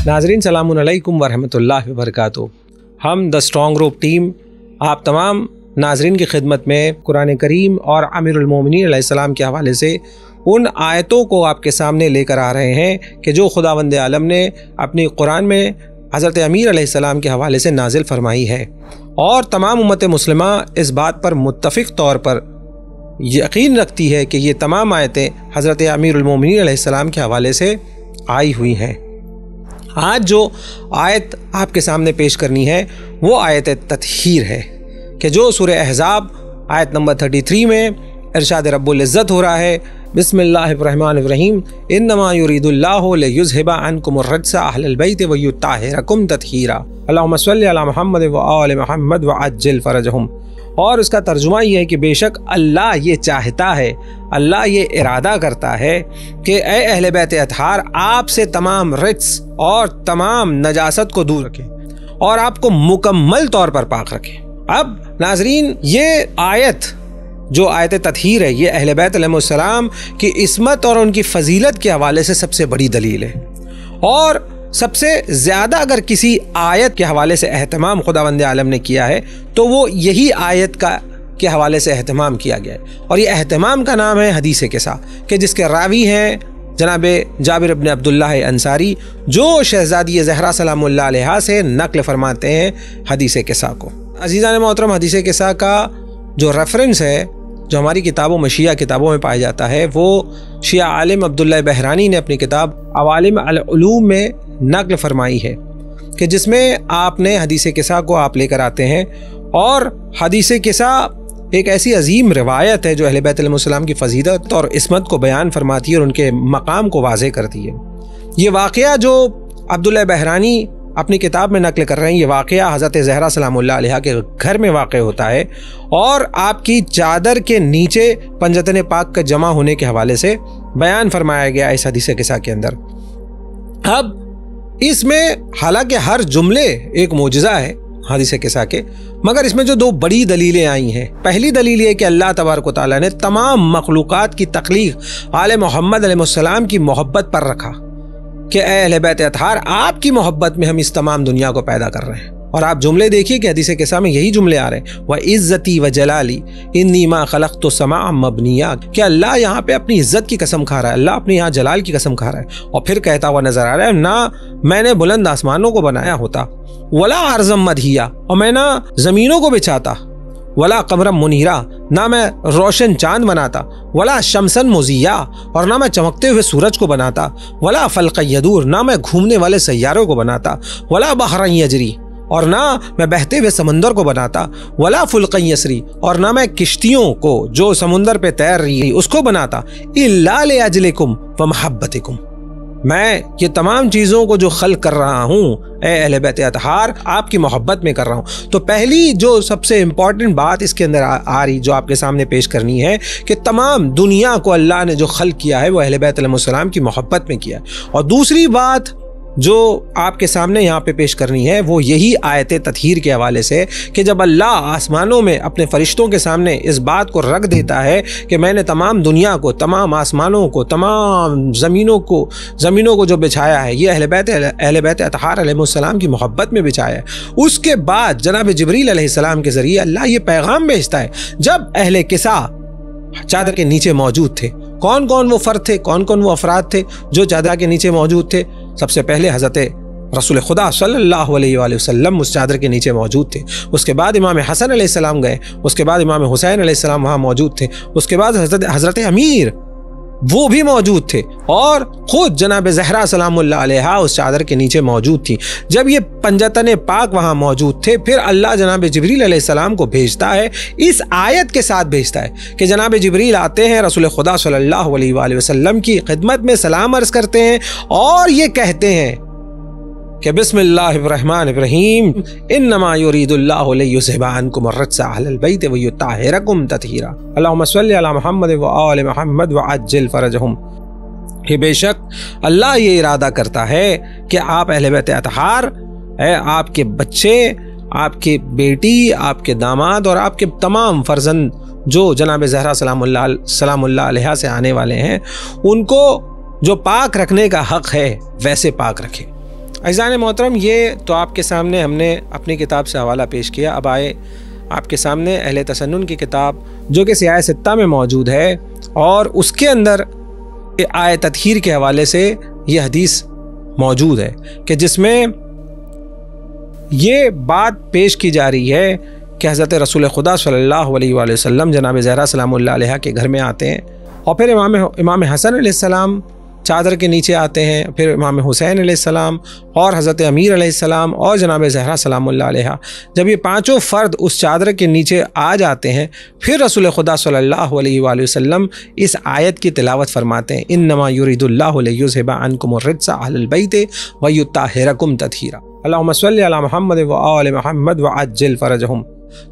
नाज़रीन सलाम अलैकुम वरहमतुल्लाहि वबरकातुहू। हम द स्ट्रॉन्ग रूम टीम आप तमाम नाज़रीन की खिदमत में कुरान करीम और अमीरुल मोमिनीन अलैहिस्सलाम के हवाले से उन आयतों को आपके सामने लेकर आ रहे हैं कि जो खुदावंद आलम ने अपनी कुरान में हज़रत अमीर अलैहिस्सलाम के हवाले से नाजिल फरमाई है, और तमाम उम्मत मुस्लिमा इस बात पर मुत्तफ़िक़ तौर पर यकीन रखती है कि ये तमाम आयतें हज़रत अमीरुल मोमिनीन अलैहिस्सलाम के हवाले से आई हुई हैं। आज जो आयत आपके सामने पेश करनी है वो आयत तत्हीर है कि जो सूरह अहज़ाब आयत नंबर 33 में इरशाद रब्बुल इज़्ज़त हो रहा है, बिस्मिल्लाहिर्रहमानिर्रहीम, इन्नमा युरीदुल्लाहु लियुज़हिबा अन्कुमुर रज्सा अहलल बैति व युत्ताहिरकुम तत्हीरा, अल्लाहुम्मा सल्लि अला मुहम्मद व आलि मुहम्मद व अज्जिल फरजहुम। और उसका तर्जुमा ये है कि बेशक अल्लाह ये चाहता है, अल्लाह ये इरादा करता है कि ए अहले बैत अतहार आपसे तमाम रिज्स और तमाम नजासत को दूर रखें और आपको मुकम्मल तौर पर पाक रखें। अब नाजरीन, ये आयत जो आयत तत्हीर है, ये अहले बैत अलैहिस्सलाम की इस्मत और उनकी फजीलत के हवाले से सबसे बड़ी दलील है। और सबसे ज़्यादा अगर किसी आयत के हवाले से एहतमाम खुदावंद आलम ने किया है तो वो यही आयत के हवाले से एहतमाम किया गया है। और ये एहतमाम का नाम है हदीस किसा, कि जिसके रावी हैं जनाब जाबिर इब्न अब्दुल्लाह अंसारी, जो शहज़ादी ज़हरा सलामुल्लाह अलैहा से नक़ल फरमाते हैं हदीस किसा को। अज़ीज़ान मोहतरम, हदीस किसा का जो रेफरेंस है, जो हमारी किताबों में शिया किताबों में पाया जाता है, वो शिया आलिम अब्दुल्लाह बहरानी ने अपनी किताब अवालिम अल उलूम में नक़ल फरमाई है, कि जिसमें आपने हदीस किसा को आप लेकर आते हैं। और हदीस किसा एक ऐसी अजीम रिवायत है जो अहले बैत अलैहिस्सलाम की फजीलत और इस्मत को बयान फरमाती है और उनके मकाम को वाज़े करती है। ये वाक़या जो अब्दुल्लाह बहरानी अपनी किताब में नक़ल कर रहे हैं, ये वाक़या हज़रत ज़हरा सलामुल्लाह अलैहा के घर में वाक़ होता है और आपकी चादर के नीचे पंजतन पाक का जमा होने के हवाले से बयान फरमाया गया इस हदीस किसा के अंदर। अब इसमें हालांकि हर जुमले एक मोजज़ा है हदीस किसा के, मगर इसमें जो दो बड़ी दलीलें आई हैं, पहली दलील ये कि अल्लाह तबारक व तआला ने तमाम मखलूक़ात की तख्लीक़ आले मोहम्मद अलैहिस्सलाम की मोहब्बत पर रखा कि ए अहले बैत अतहार आपकी मोहब्बत में हम इस तमाम दुनिया को पैदा कर रहे हैं। और आप जुमले देखिए कि हदीस किसा में यही जुमले आ रहे हैं, व इज़्ज़ती व जलाली इन्नी मा खलक़्तु समाअ मबनिया, कि अल्लाह यहाँ पे अपनी इज़्ज़त की कसम खा रहा है, अल्लाह अपने यहाँ जलाल की कसम खा रहा है। और फिर कहता हुआ नजर आ रहा है, ना मैंने बुलंद आसमानों को बनाया होता, वला अर्ज़म मदहिया, और मैं ना ज़मीनों को बिछाता, वला कमरम मुनीरा, ना मैं रोशन चांद बनाता, वला शमसन मुज़िया, और ना मैं चमकते हुए सूरज को बनाता, वला फल्क़ यदूर, ना मैं घूमने वाले सैयारों को बनाता, वला बहरन यजरी, और ना मैं बहते हुए समंदर को बनाता, वला फुल्क़न यसरी, और ना मैं किश्तियों को जो समुंदर पे तैर रही है उसको बनाता, इल्ला लिअजलिकुम व महब्बतिकुम, मैं ये तमाम चीज़ों को जो खल्क़ कर रहा हूँ ए अहले बैत अतहार आपकी मोहब्बत में कर रहा हूँ। तो पहली जो सबसे इम्पॉर्टेंट बात इसके अंदर आ रही, जो आपके सामने पेश करनी है, कि तमाम दुनिया को अल्लाह ने जो खल्क़ किया है वो अहले बैत अलैहिस्सलाम की मोहब्बत में किया है। और दूसरी बात जो आपके सामने यहाँ पे पेश करनी है वो यही आयत तत्हीर के हवाले से, कि जब अल्लाह आसमानों में अपने फरिश्तों के सामने इस बात को रख देता है कि मैंने तमाम दुनिया को, तमाम आसमानों को, तमाम ज़मीनों को जो बिछाया है ये अहले बैत अतहार अलैहिस्सलाम की मोहब्बत में बिछाया है, उसके बाद जनाब जिब्रील अलैहिस्सलाम के ज़रिए अल्लाह ये पैगाम भेजता है। जब अहले किसा चादर के नीचे मौजूद थे, कौन कौन वो फ़र्द थे, कौन कौन वो अफराद थे जो चादर के नीचे मौजूद थे? सबसे पहले हज़रत रसूल खुदा सल्लल्लाहु अलैहि वसल्लम उस चादर के नीचे मौजूद थे। उसके बाद इमाम हसन अलैहिस्सलाम गए, उसके बाद इमाम हुसैन अलैहिस्सलाम वहाँ मौजूद थे, उसके बाद हज़रत अमीर वो भी मौजूद थे, और ख़ुद जनाब ज़हरा सलामुल्लाह अलैहा उस चादर के नीचे मौजूद थी। जब ये पंजतन पाक वहाँ मौजूद थे, फिर अल्लाह जनाब जिब्रील अलैहिस्सलाम को भेजता है, इस आयत के साथ भेजता है कि जनाब जिब्रील आते हैं, रसूल खुदा सल्लल्लाहु अलैहि वसल्लम की खिदमत में सलाम अर्ज़ करते हैं और ये कहते हैं कि बिस्मिल्लाहिर्रहमानिर्रहीम, इन्नमा युरीदुल्लाहु लियुज़हिबा अन्कुम अर्रज्सा अहलल बैति व युत्ताहिरकुम तत्हीरा, अल्लाहुम्मा सल्लि अला मुहम्मद व आलि मुहम्मद व अज्जिल फरजहुम, कि बेशक अल्लाह ये इरादा करता है कि आप अहले बैत अतहार, आपके बच्चे, आपकी बेटी, आपके दामाद और आपके तमाम फर्जंद जो जनाब ज़हरा सलामुल्लाह अलैहा से आने वाले हैं, उनको जो पाक रखने का हक़ है वैसे पाक रखें। عزیزان محترم، یہ تو آپ کے سامنے ہم نے اپنی کتاب سے حوالہ پیش کیا. اب آئے آپ کے سامنے اہل تسنن کی کتاب جو کہ سیاہ ستہ میں موجود ہے، اور اس کے اندر آیت تطہیر کے حوالے سے یہ حدیث موجود ہے کہ جس میں یہ بات پیش کی جا رہی ہے کہ حضرت رسول خدا صلی اللہ علیہ وآلہ وسلم جناب زہرا سلام اللہ علیہ کے گھر میں آتے ہیں، اور پھر امام حسن علیہ السلام چادر کے نیچے آتے ہیں، پھر امام حسین علیہ السلام اور حضرت امیر علیہ السلام اور جناب زہرا سلام اللہ علیہ. جب یہ پانچوں فرد اس چادر کے نیچے آ جاتے ہیں، پھر رسول خدا صلی اللہ علیہ وآلہ وسلم اس آیت کی تلاوت فرماتے ہیں، انما یرید اللہ لیذھب عنکم الرجس اہل البیت ویطہرکم تطہیرا، اللہم صلی علی محمد وآل محمد وعجل فرجہم.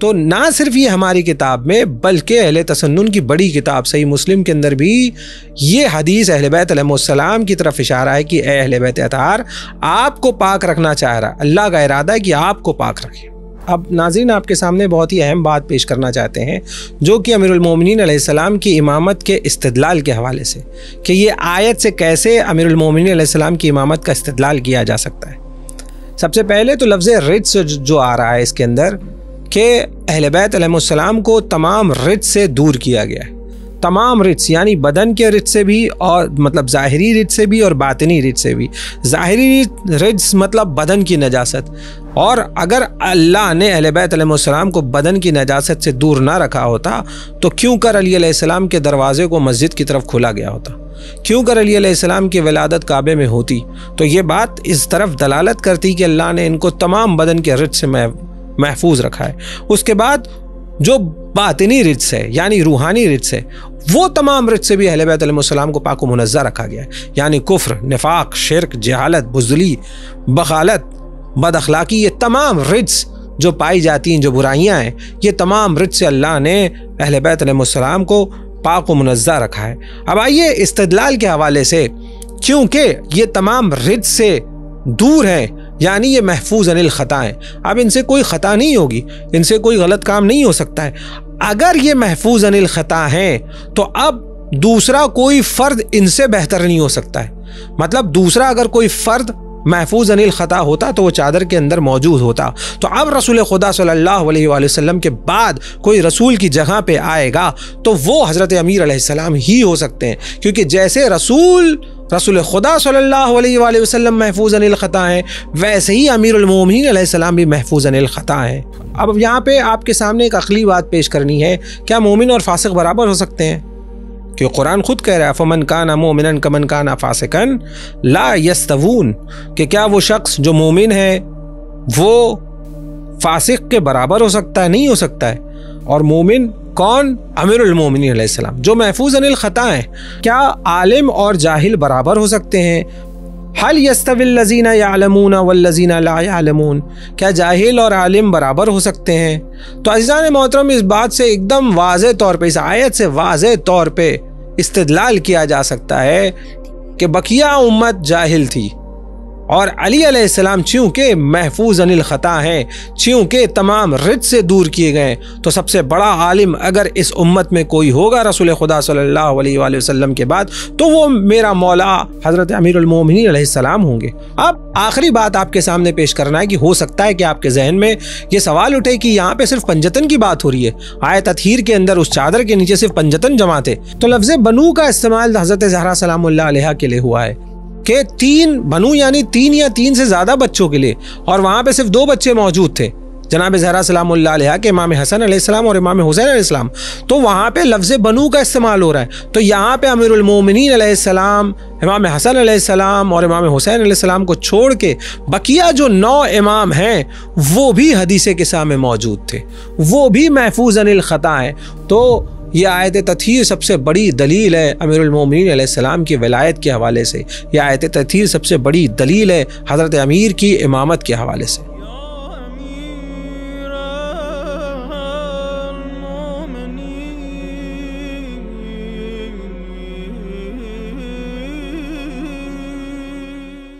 تو نہ صرف یہ ہماری کتاب میں بلکہ اہل تسنن کی بڑی کتاب صحیح مسلم کے اندر بھی یہ حدیث اہل بیت علیہ السلام کی طرف اشارہ ہے کہ اے اہل بیت اطہار، آپ کو پاک رکھنا چاہ رہا ہے، اللہ کا ارادہ ہے کہ آپ کو پاک رکھیں. اب ناظرین، آپ کے سامنے بہت ہی اہم بات پیش کرنا چاہتے ہیں جو کہ امیر المومنین علیہ السلام کی امامت کے استدلال کے حوالے سے، کہ یہ آیت سے کیسے امیر المومنین علیہ السلام کی امامت کا استدلال کیا جا سکتا ہے. سب سے پہلے تو لفظ رجس جو آ رہا ہے اس کے اندر کہ اہل بیت علیہ السلام کو تمام رجس سے دور کیا گیا ہے. تمام رجس یعنی بدن کے رجس سے بھی، اور مطلب ظاہری رجس سے بھی اور باطنی رجس سے بھی. ظاہری رجس مطلب بدن کی نجاست، اور اگر اللہ نے اہل بیت علیہ السلام کو بدن کی نجاست سے دور نہ رکھا ہوتا تو کیوں کر علی علیہ السلام کے دروازے کو مسجد کی طرف کھولا گیا ہوتا؟ کیوں کر علی علیہ السلام کی ولادت کعبے میں ہوتی؟ تو یہ بات اس طرف دلالت کرتی کہ اللہ نے ان کو تمام بدن کے رجس سے محفوظ رکھا ہے. اس کے بعد جو باطنی رجس ہے یعنی روحانی رجس ہے، وہ تمام رجس سے بھی اہل بیت علیہ السلام کو پاک و منزہ رکھا گیا ہے. یعنی کفر، نفاق، شرک، جہالت، بزدلی، بخالت، بد اخلاقی، یہ تمام رجس جو پائی جاتی ہیں، جو برائیاں ہیں، یہ تمام رجس سے اللہ نے اہل بیت علیہ السلام کو پاک و منزہ رکھا ہے. اب آئیے استدلال کے حوالے سے، کیونکہ یہ تمام رجس سے دور ہیں یعنی یہ محفوظ عن الخطا ہیں. اب ان سے کوئی خطا نہیں ہوگی، ان سے کوئی غلط کام نہیں ہو سکتا ہے. اگر یہ محفوظ عن الخطا ہیں تو اب دوسرا کوئی فرد ان سے بہتر نہیں ہو سکتا ہے. مطلب دوسرا اگر کوئی فرد محفوظ عن الخطا ہوتا تو وہ چادر کے اندر موجود ہوتا. تو اب رسول خدا صلی اللہ علیہ وآلہ وسلم کے بعد کوئی رسول کی جگہ پہ آئے گا تو وہ حضرت امیر علیہ السلام ہی ہو سکتے ہیں، کیونکہ جیسے رسول خدا صلی اللہ علیہ وآلہ وسلم محفوظ عن الخطا ہیں، ویسے ہی امیر المومنین علیہ السلام بھی محفوظ عن الخطا ہیں. اب یہاں پہ آپ کے سامنے ایک عقلی بات پیش کرنی ہے، کیا مومن اور فاسق برابر ہو سکتے ہیں؟ کہ قرآن خود کہہ رہا ہے فمن کان مومنا کمن کان فاسقا لا یستوون، کہ کیا وہ شخص جو مومن ہے وہ فاسق کے برابر ہو سکتا ہے؟ نہیں ہو سکتا ہے. اور مومن کون؟ امیر المومنین علیہ السلام جو محفوظ عن الخطا ہیں. کیا عالم اور جاہل برابر ہو سکتے ہیں؟ حل یستوی الذین یعلمون والذین لا یعلمون، کیا جاہل اور عالم برابر ہو سکتے ہیں؟ تو عزیزان محترم، اس بات سے ایک دم واضح طور پہ، اس آیت سے واضح طور پہ استدلال کیا جا سکتا ہے کہ بقیہ امت جاہل تھی، اور علی علیہ السلام چونکہ محفوظ عن الخطا ہیں، چونکہ تمام رجس سے دور کیے گئے، تو سب سے بڑا عالم اگر اس امت میں کوئی ہوگا رسول خدا صلی اللہ علیہ وآلہ وسلم کے بعد تو وہ میرا مولا حضرت امیر المومنین علیہ السلام ہوں گے. اب آخری بات آپ کے سامنے پیش کرنا ہے کہ ہو سکتا ہے کہ آپ کے ذہن میں یہ سوال اٹھے کہ یہاں پہ صرف پنجتن کی بات ہو رہی ہے، آیت تطہیر کے اندر اس چادر کے نیچے صرف پنجتن جمع تھے، تو لفظ بنو کا استعمال حضرت زہرا سلام اللہ علیہ کے لیے ہوا ہے کہ 3 بنو یعنی 3 یا 3 سے زیادہ بچوں کے لیے، اور وہاں پہ صرف 2 بچے موجود تھے، جناب زہرا سلام اللہ علیہ کے امام حسن علیہ السلام اور امام حسین علیہ السلام. تو وہاں پہ لفظ بنو کا استعمال ہو رہا ہے. تو یہاں پہ امیر المومنین علیہ السلام، امام حسن علیہ السلام اور امام حسین علیہ السلام کو چھوڑ کے بقیہ جو 9 امام ہیں وہ بھی حدیث قصہ میں موجود تھے، وہ بھی محفوظ عن الخطا ہیں. تو یہ آیت تطہیر سب سے بڑی دلیل ہے امیر المومنین علیہ السلام کی ولایت کے حوالے سے. یہ آیت تطہیر سب سے بڑی دلیل ہے حضرت امیر کی امامت کے حوالے سے.